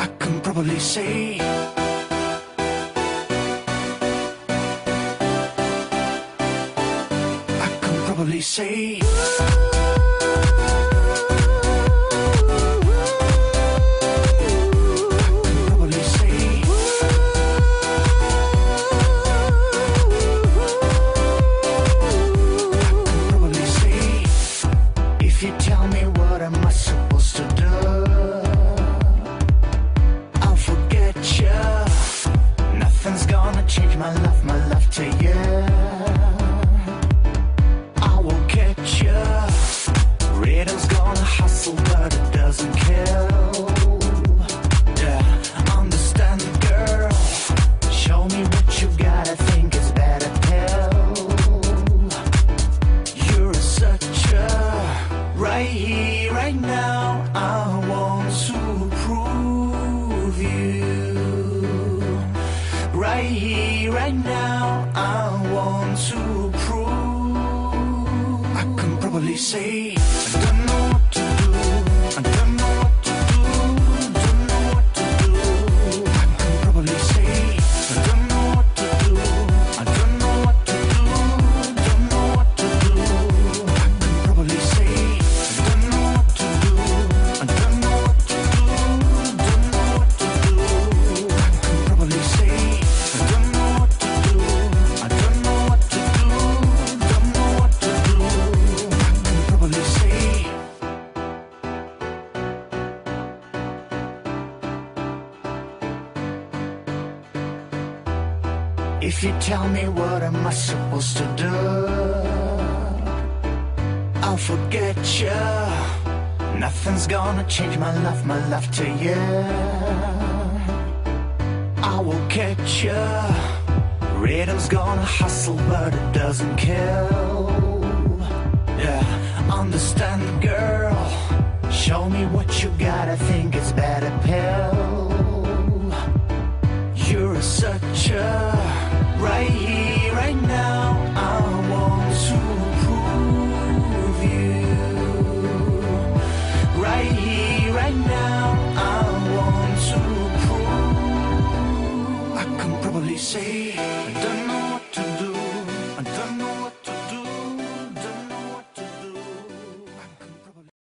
I can probably say. I can probably say. If you tell me what am I supposed to do, I'll forget you. Nothing's gonna change my love to you. I will catch you. Rhythm's gonna hustle but it doesn't kill. Yeah, understand girl. Show me what you got, I think it's better pill. You're such a right here.